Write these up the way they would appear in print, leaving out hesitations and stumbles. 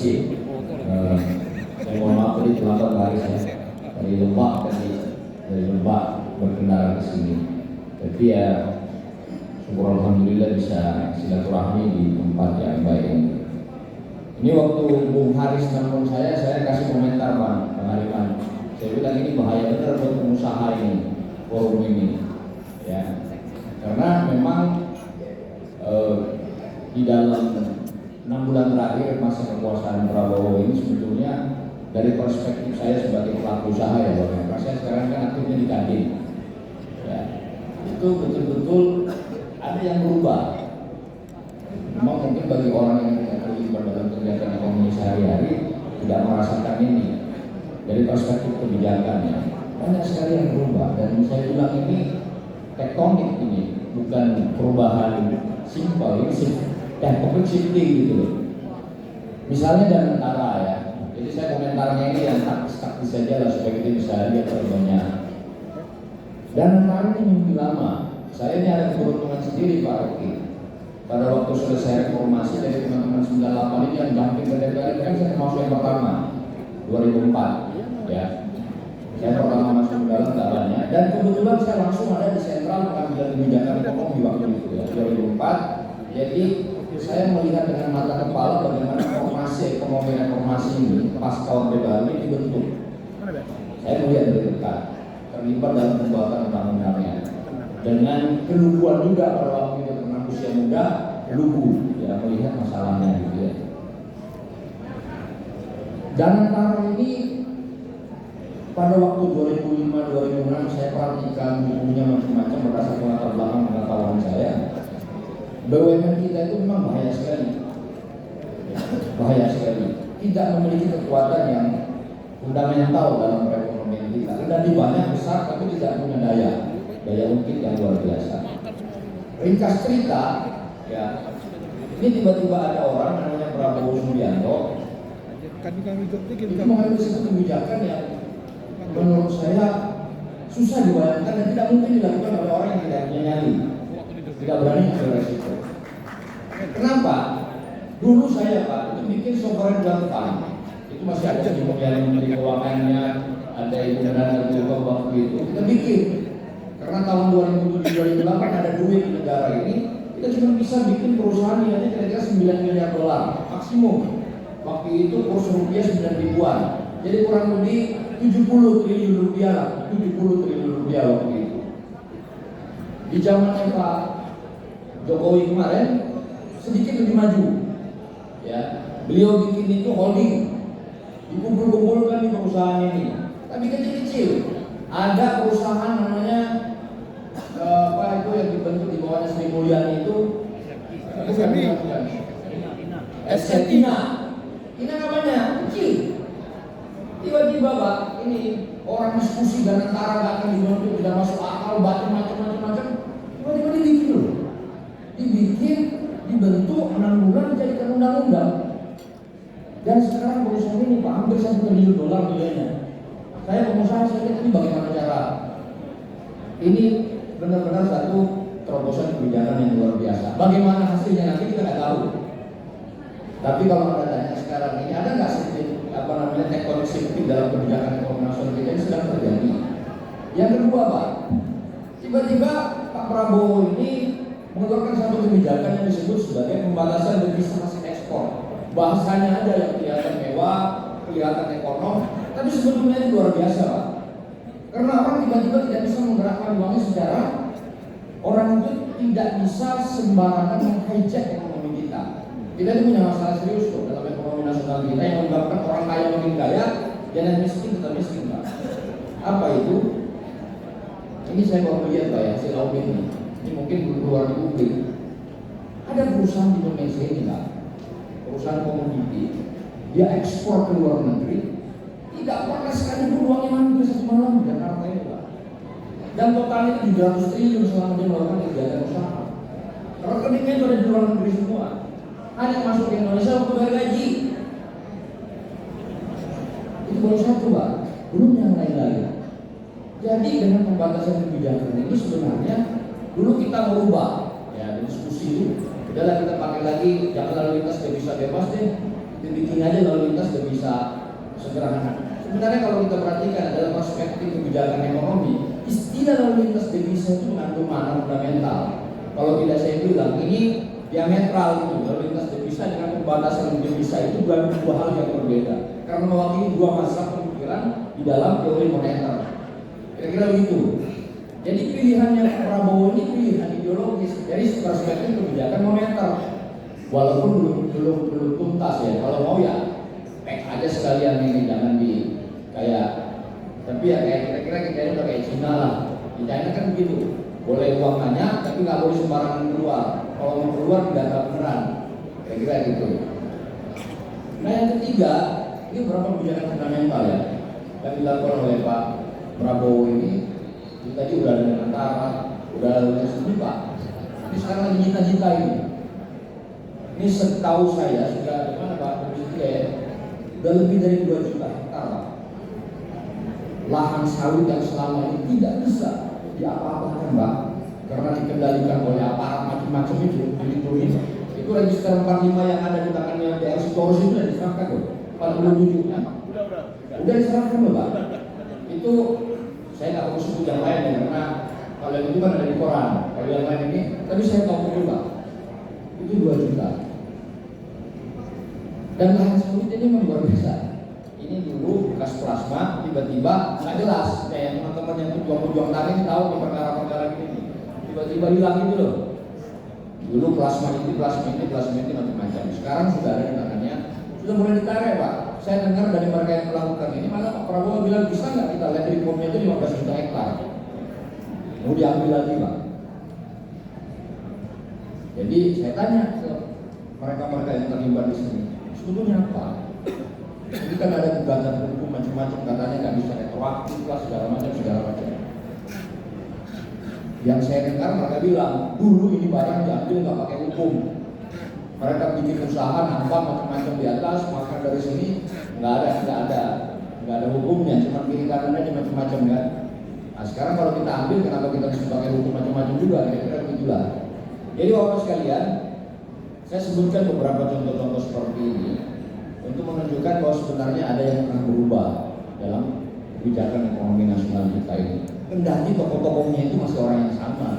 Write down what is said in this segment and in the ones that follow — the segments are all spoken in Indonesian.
Saya mohon maaf tadi terlambat lari saya dari Lebak berkendara ke sini. Tapi ya syukur alhamdulillah bisa silaturahmi di tempat yang baik ini. Ini waktu Bung Haris nelfon saya kasih komentar Bang Hariman. Saya bilang ini bahaya benar buat pengusaha ini, forum ini. Ya, karena memang di dalam 6 bulan terakhir masa kekuasaan Prabowo ini sebetulnya dari perspektif saya sebagai pelaku usaha ya Bang, karena saya sekarang kan aktifnya di Kadin, ya, itu betul-betul ada yang berubah. Memang mungkin bagi orang yang tidak terlibat dalam kegiatan ekonomi sehari-hari tidak merasakan ini dari perspektif kebijakannya, banyak sekali yang berubah dan saya bilang ini tektonik ini, bukan perubahan simpel, ini tektonik shifting gitu loh. Misalnya dan tentara ya, jadi saya komentarnya ini yang taktis saja lah supaya kita bisa lihat banyak. Dan tentara ini mimpi lama. Saya ini ada keberuntungan sendiri Pak Rocky. Pada waktu selesai reformasi dari teman-teman 98 ini yang damping ke DPR kan saya masuk yang pertama 2004 ya. Saya pertama masuk ke dalam dalamnya dan kebetulan saya langsung ada di sentral pengambilan kebijakan ekonomi waktu itu ya 2004. Jadi saya melihat dengan mata kepala bagaimana reformasi ini pasca Orde Baru ini dibentuk. Saya melihat dari dekat, terlibat dalam pembuatan undang-undangnya. Dengan keluguan juga pada waktu itu karena usia muda, lugu ya melihat masalahnya gitu ya. Dan antara ini pada waktu 2005-2006 saya perhatikan bukunya macam-macam berdasarkan latar belakang pengetahuan saya. BUMN kita itu memang bahaya sekali, tidak memiliki kekuatan yang fundamental dalam perekonomian kita. Dan di banyak besar tapi tidak punya daya ungkit yang luar biasa. Ringkas cerita, ya, ini tiba-tiba ada orang namanya Prabowo Subianto itu mengambil sebuah kebijakan yang menurut saya susah dibayangkan dan tidak mungkin dilakukan oleh orang yang tidak punya nyali, tidak berani ambil resiko. Kenapa? Dulu saya Pak itu bikin sovereign wealth fund, itu masih ada di Menteri Keuangannya, ada Ibu Nana juga waktu itu kita bikin. Karena tahun 2007-2008 ada duit di negara ini, kita cuma bisa bikin perusahaan yang kira-kira 9 miliar dolar maksimum. Waktu itu kurs rupiah 9 ribuan, jadi kurang lebih 70 triliun rupiah lah, 70 triliun rupiah waktu itu. Di zamannya Pak Jokowi kemarin sedikit lebih maju, ya. Beliau bikin itu holding, dikumpul-kumpulkan di perusahaan ini, tapi kecil-kecil. Ada perusahaan namanya apa itu yang dibentuk di bawahnya Sri Mulyani itu, Ina namanya kecil. Tiba-tiba Pak, ini orang diskusi dan antara nggak akan dibentuk, tidak masuk akal, batu macam-macam. Tiba-tiba dibikin loh, dibentuk 6 bulan dijadikan undang-undang. Dan sekarang perusahaan ini Pak hampir $1 triliun nilainya. Saya pengusaha, saya lihat ini bagaimana cara ini benar-benar satu terobosan kebijakan yang luar biasa. Bagaimana hasilnya nanti kita nggak tahu. Tapi kalau Anda tanya sekarang ini ada nggak sedikit tektonik shifting dalam kebijakan ekonomi nasional kita ini sedang terjadi. Yang kedua Pak, tiba-tiba Pak Prabowo ini mengeluarkan satu kebijakan yang disebut sebagai pembatasan devisa hasil ekspor. Bahasanya aja yang kelihatan mewah, kelihatan ekonom, tapi sebetulnya itu luar biasa Pak. Karena orang tiba-tiba tidak bisa menggerakkan uangnya secara, orang itu tidak bisa sembarangan menghijack ekonomi kita. Kita ini punya masalah serius loh dalam ekonomi nasional kita yang menyebabkan orang kaya makin kaya dan yang miskin tetap miskin Pak. Apa itu? Ini saya baru lihat Pak ya, hasil audit ini. Ini mungkin belum keluar di publik. Ada perusahaan di Indonesia ini Pak, perusahaan komoditi, dia ekspor ke luar negeri, tidak pernah sekalipun uangnya mampir satu malam di Jakarta ini Pak. Dan totalnya itu 700 triliun selama dia melakukan kegiatan usaha. Rekeningnya itu ada di luar negeri semua. Hanya masuk ke Indonesia untuk bayar gaji. Itu baru satu Pak, belum yang lain-lain. Jadi dengan pembatasan kebijakan ini sebenarnya dulu kita merubah ya diskusi itu. Udahlah kita pakai lagi, jangan lalu lintas bisa bebas deh. bikin aja lalu lintas udah bisa sederhana. Sebenarnya kalau kita perhatikan dalam perspektif kebijakan ekonomi, istilah lalu lintas devisa itu mengandung makna fundamental. Kalau tidak saya bilang ini diametral gitu. Lalu lintas devisa dengan pembatasan devisa itu bukan dua hal yang berbeda, karena mewakili dua masa pemikiran di dalam teori moneter. Kira-kira begitu. Jadi pilihannya Prabowo ini pilihan ideologis dari perspektif kebijakan moneter. Walaupun belum tuntas ya. Kalau mau ya pek aja sekalian ini, jangan di kayak. Tapi ya kayak kira-kira kita ini udah kayak Cina lah. Di China kan begitu. Boleh uang banyak tapi nggak boleh sembarangan keluar. Kalau mau keluar tidak beneran. Kira-kira gitu. Nah yang ketiga, ini beberapa kebijakan fundamental ya yang dilakukan oleh Pak Prabowo ini. Tadi udah ada antara, udah ada sendiri Pak. Ini sekarang lagi nyita-nyita ini. Ini setahu saya sudah mana Pak Komisi 3 ya, udah lebih dari 2 juta hektar lahan sawit yang selama ini tidak bisa diapa-apakan Pak, karena dikendalikan oleh aparat macam-macam itu register 45 yang ada di tangannya DR Sitorus itu sudah diserahkan loh, 47-nya udah diserahkan loh Pak. Itu saya nggak perlu sebut yang lain ya, karena kalau yang itu kan ada di koran. Kalau yang lain ini, tapi saya tahu juga itu 2 juta. Dan lahan sawit ini memang luar biasa. Ini dulu bekas plasma, tiba-tiba nggak jelas. Nah, yang teman-teman yang pejuang-pejuang tani ini tahu di perkara-perkara ini, tiba-tiba hilang gitu loh. Dulu plasma ini macam-macam. Sekarang sudah ada di tangannya, sudah mulai ditarik Pak. Saya dengar dari mereka yang melakukan ini, malah Pak Prabowo bilang bisa nggak kita lihat reformnya itu 15 juta hektar, mau diambil lagi Pak. Jadi saya tanya ke mereka-mereka yang terlibat di sini, sebetulnya apa? Ini kan ada gugatan hukum macam-macam, katanya nggak bisa retroaktif lah segala macam. Yang saya dengar mereka bilang dulu ini barang diambil nggak pakai hukum. Mereka bikin usaha nampak macam-macam di atas, makan dari sini nggak ada hukumnya, cuma kiri kanan aja macam-macam kan. Nah sekarang kalau kita ambil, kenapa kita bisa pakai hukum macam-macam juga? Kira-kira begitulah. Jadi bapak sekalian, saya sebutkan beberapa contoh-contoh seperti ini untuk menunjukkan bahwa sebenarnya ada yang pernah berubah dalam kebijakan ekonomi nasional kita ini. Kendati tokoh-tokohnya itu masih orang yang sama.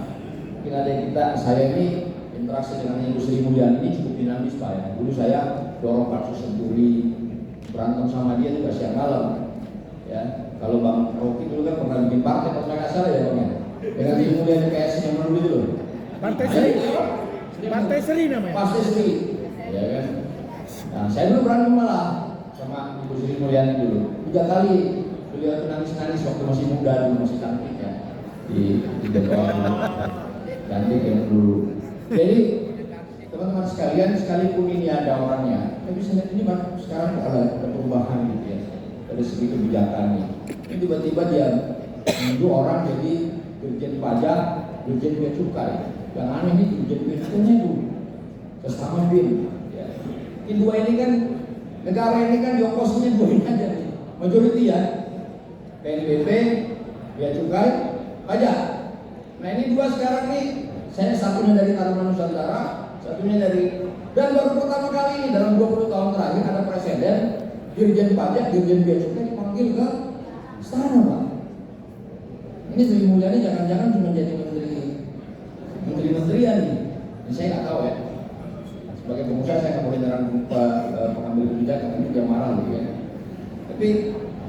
Mungkin ada yang saya ini interaksi dengan Ibu Sri Mulyani ini cukup dinamis Pak ya. Dulu saya dorong Pak Susenturi, berantem sama dia juga siang malam. Ya, kalau Bang Rocky dulu kan pernah bikin partai, kalau nggak salah ya Bang ya. Dengan Sri Mulyani PS yang dulu itu loh. Partai Sri namanya. Partai Sri, ya kan. Nah, saya dulu berantem malah sama Ibu Sri Mulyani dulu. 3 kali beliau itu nangis-nangis waktu masih muda, dulu masih cantik ya. Di DPR cantik yang dulu. Jadi teman-teman sekalian, sekalipun ini ada orangnya, tapi saya lihat ini Pak, sekarang ada perubahan gitu ya dari segi kebijakannya. Ini tiba-tiba dia menunjuk orang jadi dirjen pajak, dirjen bea cukai. Yang aneh ini dirjen bea cukainya itu sesama BIN. Ya. Ini dua ini kan negara ini kan diongkosinnya dua ini aja nih, majority ya, PNBP, bea cukai, pajak. Nah ini dua sekarang nih. Saya satunya dari Taruman Nusantara, satunya dari, dan baru pertama kali ini dalam 20 tahun terakhir ada presiden dirjen pajak, dirjen bea cukai dipanggil ke istana Pak. Ini Sri Mulyani jangan-jangan cuma jadi menteri-menterian nih. Ini saya nggak tahu ya. Sebagai pengusaha saya nggak boleh nyerang pengambil kebijakan, ini dia marah gitu ya. Tapi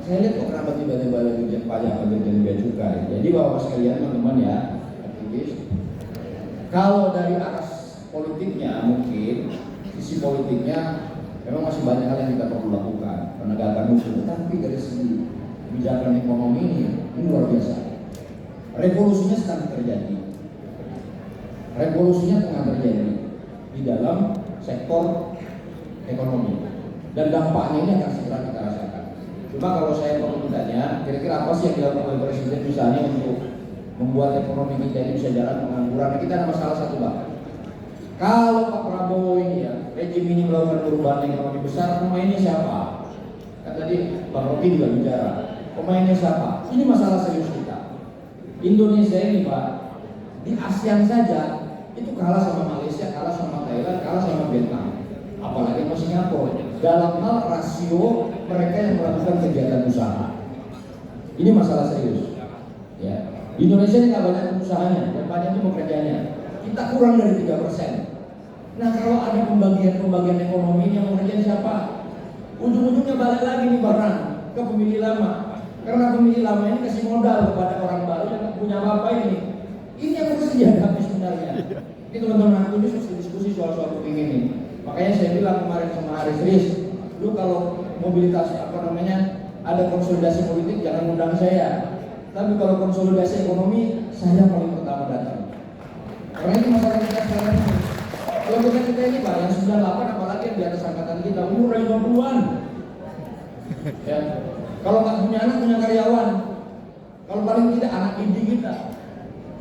saya lihat kok kenapa tiba-tiba ada dirjen pajak atau dirjen bea cukai. Jadi bapak sekalian teman-teman ya, aktivis. Kalau dari arah politiknya mungkin sisi politiknya memang masih banyak hal yang kita perlu lakukan, penegakan hukum. Tapi dari segi kebijakan ekonomi ini luar biasa. Revolusinya sedang terjadi. Revolusinya tengah terjadi di dalam sektor ekonomi. Dan dampaknya ini akan segera kita rasakan. Cuma kalau saya mau bertanya, kira-kira apa sih yang dilakukan oleh Presiden misalnya untuk membuat ekonomi kita ini bisa jalan, pengangguran. Kita ada masalah satu Pak. Kalau Pak Prabowo ini ya, rejim ini melakukan perubahan ekonomi besar, pemainnya siapa? Kan tadi Bang Rocky juga bicara, pemainnya siapa? Ini masalah serius kita. Indonesia ini Pak, di ASEAN saja itu kalah sama Malaysia, kalah sama Thailand, kalah sama Vietnam, apalagi sama Singapura. dalam hal rasio mereka yang melakukan kegiatan usaha. Ini masalah serius. Ya. Di Indonesia ini nggak banyak usahanya, yang banyak itu pekerjaannya. Kita kurang dari 3%. Nah kalau ada pembagian ekonomi ini yang mengerjakan siapa? Ujung-ujungnya balik lagi nih barang ke pemilih lama. Karena pemilih lama ini kasih modal kepada orang baru yang nggak punya apa-apa ini. Ini yang harus dihadapi sebenarnya. Ini teman-teman aku ini harus diskusi soal kepingin ini. Makanya saya bilang kemarin sama Haris Riz, lu kalau mobilitas ada konsolidasi politik jangan undang saya. Tapi kalau konsolidasi ekonomi saya paling pertama datang. Karena ini masalah kita sekarang ini. Kalau kita ini Pak yang 98 apalagi yang di atas angkatan kita umur 50-an. Ya. Kalau nggak punya anak punya karyawan. Kalau paling tidak anak didik kita.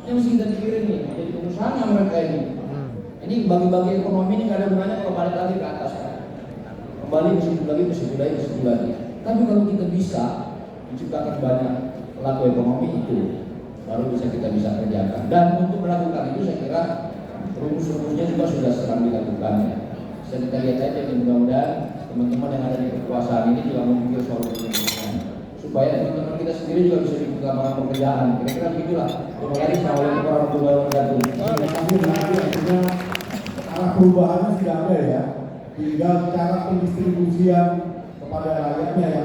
Ini mesti kita pikirin nih. Jadi pengusaha mereka ini. Ini bagi-bagi ekonomi ini nggak ada gunanya kalau balik lagi ke atas. Kembali ke situ lagi. Tapi kalau kita bisa menciptakan banyak pelaku ekonomi itu, baru bisa kerjakan. Dan untuk melakukan itu saya kira rumus-rumusnya juga sudah sedang dilakukan ya. Bisa kita lihat aja nih, mudah-mudahan teman-teman yang ada di kekuasaan ini juga memikir soal penyelesaian supaya teman-teman kita sendiri juga bisa dibuka lapangan pekerjaan. Kira-kira begitulah. Terima kasih. Assalamualaikum warahmatullahi wabarakatuh. Terima kasih. Artinya arah perubahannya sudah ada ya. Tinggal cara pendistribusian kepada rakyatnya ya.